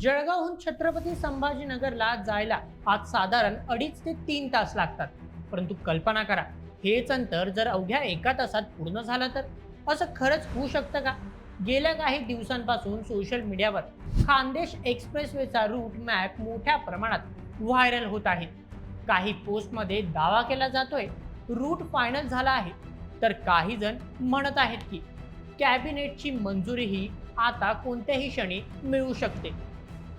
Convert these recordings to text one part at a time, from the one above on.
जळगावहून छत्रपती संभाजीनगरला जायला आज साधारण 2.5 ते 3 तास लागतात. परंतु कल्पना करा, हेच अंतर जर अवघ्या 1 तासात पूर्ण झालं तर असं खरंच होऊ शकतं का? गेल्या काही दिवसांपासून सोशल मीडियावर खानदेश एक्सप्रेसवेचा रूट मॅप मोठ्या प्रमाणात व्हायरल होत आहे. काही पोस्टमध्ये दावा केला जातोय रूट फायनल झाला आहे, तर काही जण म्हणत आहेत की कॅबिनेटची मंजुरीही आता कोणत्याही क्षणी मिळू शकते.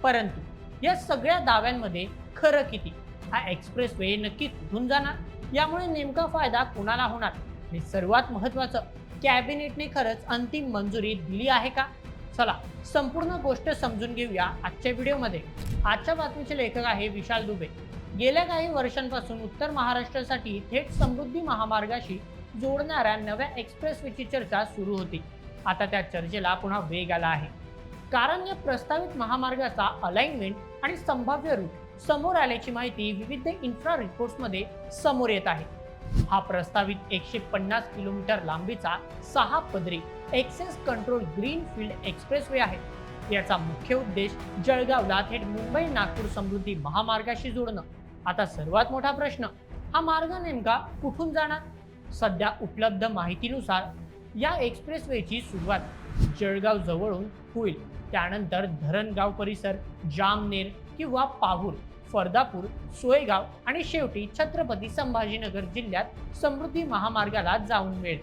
परंतु या सगळ्या दाव्यांमध्ये खरं किती? हा एक्सप्रेसवे नक्की कुठून जाणार? यामुळे नेमका फायदा कोणाला होणार? आणि सर्वात महत्त्वाचं, कॅबिनेटने खरंच अंतिम मंजुरी दिली आहे का? चला संपूर्ण गोष्ट समजून घेऊया आजच्या व्हिडिओमध्ये. आजच्या बातमीचे लेखक आहे विशाल दुबे. गेल्या काही वर्षांपासून उत्तर महाराष्ट्रासाठी थेट समृद्धी महामार्गाशी जोडणाऱ्या नव्या एक्सप्रेसवेची चर्चा सुरू होती. आता त्या चर्चेला पुन्हा वेग आला आहे, कारण या प्रस्तावित महामार्गाचा अलाइनमेंट आणि संभाव्य रूट समोर आल्याची माहिती विविध इन्फ्रा रिपोर्ट्समध्ये समोर येत आहे. हा प्रस्तावित 150 किलोमीटर लांबीचा 6 पदरी एक्सेस कंट्रोल ग्रीनफील्ड एक्सप्रेसवे आहे. याचा मुख्य उद्देश जळगावला थेट मुंबई नागपूर समृद्धी महामार्गाशी जोडणं. आता सर्वात मोठा प्रश्न, हा मार्ग नेमका कुठून जाणार? सध्या उपलब्ध माहितीनुसार या एक्सप्रेसवेची सुरुवात जळगाव जवळून होईल. त्यानंतर धरणगाव परिसर, जामनेर किंवा पाहूर, फरदापूर, सोयगाव आणि शेवटी छत्रपती संभाजीनगर जिल्ह्यात समृद्धी महामार्गाला जाऊन मिळेल.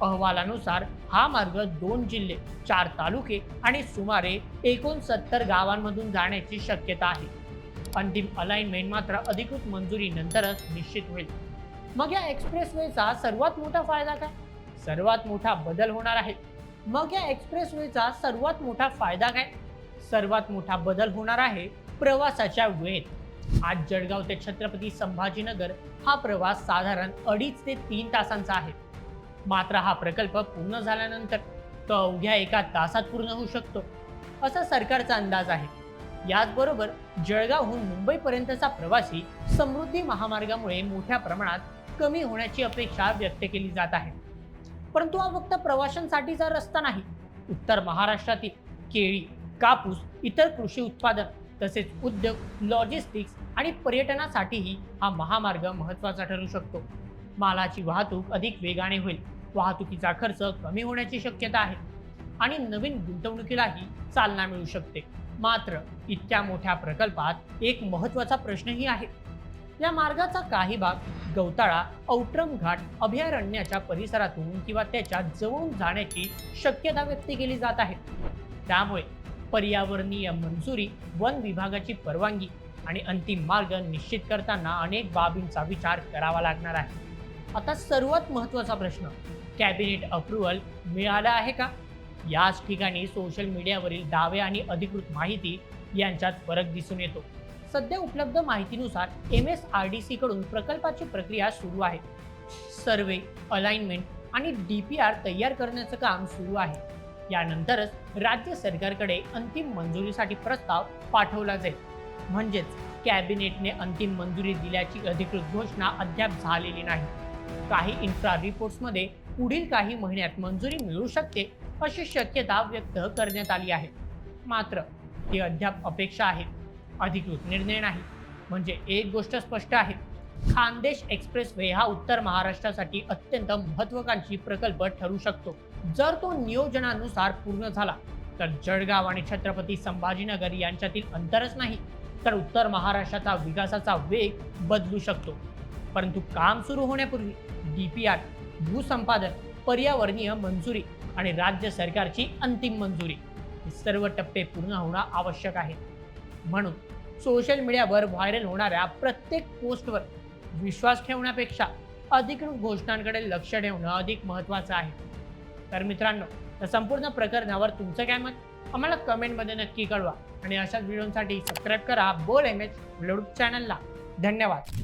अहवालानुसार हा मार्ग 2 जिल्हे, 4 तालुके आणि सुमारे 69 गावांमधून जाण्याची शक्यता आहे. अंतिम अलाइनमेंट मात्र अधिकृत मंजुरीनंतरच निश्चित होईल. मग या एक्सप्रेसवेचा सर्वात मोठा फायदा काय? सर्वात मोठा बदल होणार आहे. मग या एक्सप्रेसवेचा सर्वात मोठा फायदा काय? सर्वात मोठा बदल होणार आहे प्रवासाच्या वेळेत. आज जळगाव ते छत्रपती संभाजीनगर हा प्रवास साधारण 2.5 ते 3 तासांचा आहे. मात्र हा प्रकल्प पूर्ण झाल्यानंतर तो अवघ्या 1 तासात पूर्ण होऊ शकतो, असा सरकारचा अंदाज आहे. याचबरोबर जळगावहून मुंबईपर्यंतचा प्रवासी समृद्धी महामार्गामुळे मोठ्या प्रमाणात कमी होण्याची अपेक्षा व्यक्त केली जात आहे. परंतु हा फक्त प्रवाशांसाठीचा रस्ता नाही. उत्तर महाराष्ट्रातील केळी, कापूस, इतर कृषी उत्पादन तसेच उद्योग, लॉजिस्टिक्स आणि पर्यटनासाठीही हा महामार्ग महत्त्वाचा ठरू शकतो. मालाची वाहतूक अधिक वेगाने होईल, वाहतुकीचा खर्च कमी होण्याची शक्यता आहे आणि नवीन गुंतवणुकीलाही चालना मिळू शकते. मात्र इतक्या मोठ्या प्रकल्पात एक महत्त्वाचा प्रश्नही आहे. या मार्गाचा काही भाग गवताळा, औट्रम घाट अभयारण्याच्या परिसरातून किंवा त्याच्या जवळून जाण्याची शक्यता व्यक्त केली जात आहे. त्यामुळे पर्यावरणीय मंजुरी, वन विभागाची परवानगी आणि अंतिम मार्ग निश्चित करताना अनेक बाबींचा विचार करावा लागणार आहे. आता सर्वात महत्त्वाचा प्रश्न, कॅबिनेट अप्रूव्हल मिळालं आहे का? याच ठिकाणी सोशल मीडियावरील दावे आणि अधिकृत माहिती यांच्यात फरक दिसून येतो. सध्या उपलब्ध माहितीनुसार MSRDC कडून प्रकल्पाची प्रक्रिया सुरू आहे. सर्वे, अलाइनमेंट आणि DPR तयार करण्याचं काम सुरू आहे. यानंतरच राज्य सरकारकडे अंतिम मंजुरीसाठी प्रस्ताव पाठवला जाईल. म्हणजेच कॅबिनेटने अंतिम मंजुरी दिल्याची अधिकृत घोषणा अद्याप झालेली नाही. काही इन्फ्रा रिपोर्ट्समध्ये पुढील काही महिन्यात मंजुरी मिळू शकते अशी शक्यता व्यक्त करण्यात आली आहे. मात्र ही अद्याप अपेक्षा आहे, अधिकृत निर्णय नाही. म्हणजे एक गोष्ट स्पष्ट आहे, खानदेश एक्सप्रेसवे हा उत्तर महाराष्ट्रासाठी अत्यंत महत्त्वाकांक्षी प्रकल्प ठरू शकतो. जर तो नियोजनानुसार पूर्ण झाला तर जळगाव आणि छत्रपती संभाजीनगर यांच्यातील अंतरच नाही, तर उत्तर महाराष्ट्राचा विकासाचा वेग बदलू शकतो. परंतु काम सुरू होण्यापूर्वी DPR, भूसंपादन, पर्यावरणीय मंजुरी आणि राज्य सरकारची अंतिम मंजुरी हे सर्व टप्पे पूर्ण होणं आवश्यक आहे. म्हणून सोशल मीडियावर व्हायरल होणाऱ्या प्रत्येक पोस्टवर विश्वास ठेवण्यापेक्षा अधिकृत घोषणांकडे लक्ष ठेवणं अधिक महत्त्वाचं आहे. तर मित्रांनो, या संपूर्ण प्रकरणावर तुमचं काय मत? आम्हाला कमेंटमध्ये नक्की कळवा आणि अशाच व्हिडिओसाठी सबस्क्राईब करा बोल MH चॅनलला. धन्यवाद.